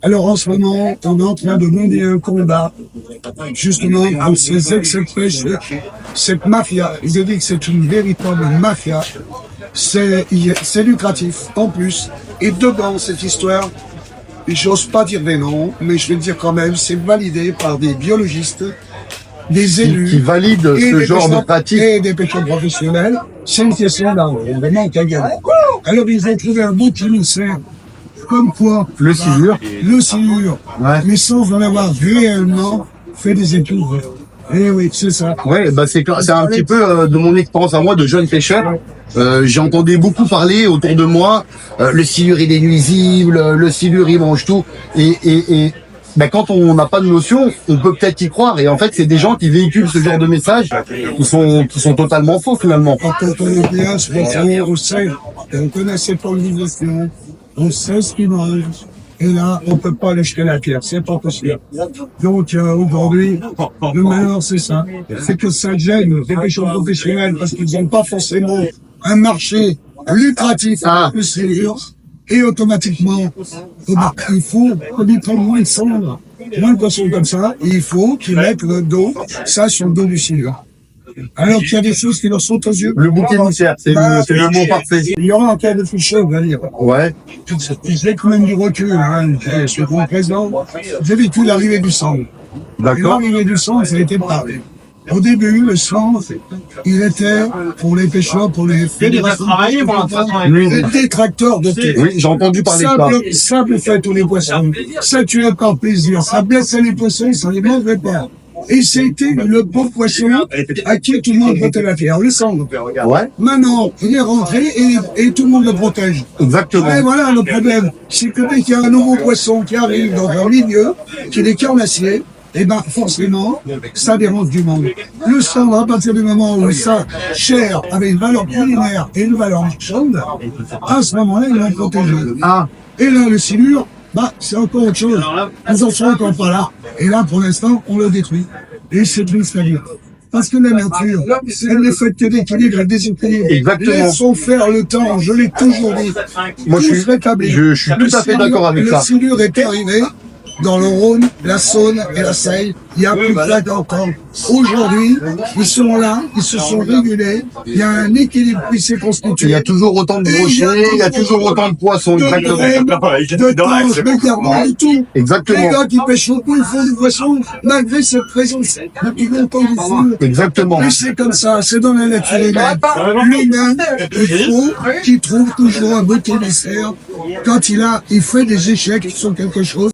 Alors en ce moment, on est en train de mener un combat, justement, contre ces ex-pêches, cette mafia. Je dis que c'est une véritable mafia. C'est lucratif, en plus. Et dedans, cette histoire, j'ose pas dire des noms, mais je vais le dire quand même, c'est validé par des biologistes, des élus. Qui valident ce genre de pratique. Et des pêcheurs professionnels. C'est une question d'argent. Vraiment, qu'à gagner. Alors, ils ont trouvé un beau émissaire. Comme quoi, Le silure. le silure, Ouais. mais sans en avoir réellement fait des études. Eh oui, c'est ça. Ouais, bah c'est un petit peu de mon expérience à moi de jeune pêcheur. J'ai entendu beaucoup parler autour de moi. Le silure il est nuisible, le silure il mange tout. Et bah, quand on n'a pas de notion, on peut peut-être y croire. Et en fait, c'est des gens qui véhiculent ce genre de messages qui sont totalement faux finalement. Quand on connaît bien ce qu'on sait, on connaît ses organisations, on sait ce qu'ils mangent. Et là, on peut pas aller jeter la pierre, c'est pas possible. Donc aujourd'hui, le malheur c'est ça, c'est que ça gêne les pêcheurs professionnels parce qu'ils n'ont pas forcément un marché lucratif de silure. Et automatiquement, il faut qu'ils prennent moins de cendres, moins de poissons comme ça, et il faut qu'ils mettent le dos, ça sur le dos du silure. Alors qu'il y a des choses qui leur sont aux yeux. Le bouc émissaire, c'est le mot parfait. Il y aura un cas de fichier, on va dire. Ouais. J'ai quand même du recul, hein. Je suis président. J'ai vécu l'arrivée du sang. D'accord. L'arrivée du sang, ça a été parlé. Au début, le sang, il était pour les pêcheurs, pour les fédérations, les détracteurs de thé. Oui, j'ai entendu parler de ça. Simple fait tous les poissons. Ça tuait par plaisir. Ça blessait les poissons, ça les mangeait pas. Et c'était le bon poisson à qui tout le monde prêtait la pierre, le sang. Ouais. Maintenant, il est rentré et tout le monde le protège. Exactement. Et voilà le problème. C'est que dès qu'il y a un nouveau poisson qui arrive dans un milieu, qui est carnassier, et ben forcément, ça dérange du monde. Le sang, à partir du moment où ça, chair, avait une valeur culinaire et une valeur marchande, à ce moment-là, ils l'ont protégé. Ah. Et là, le silure, bah, c'est encore autre chose. Ils en sont encore pas là. Et là, pour l'instant, on le détruit. Et c'est triste à dire. Parce que la nature, elle n'est faite que d'équilibre et de déséquilibre. Exactement. Laissons faire le temps, je l'ai toujours dit. Moi, je suis tout à fait d'accord avec ça. Le silure est arrivé dans le Rhône, la Saône et la Seille, il y a plus de 50 ans. Aujourd'hui, ils sont là, ils se sont régulés, il y a un équilibre qui s'est constitué. Il y a toujours autant de brochets, il y a toujours autant de poissons, exactement. De tanges, de gardons, de tout. Exactement. Les gars qui pêchent beaucoup, ils font du poisson, malgré cette présence depuis longtemps du fond. Exactement. Et c'est comme ça, c'est dans la nature humaine. L'humain, il faut qu'il trouve toujours un beau émissaire quand il fait des échecs qui sont quelque chose.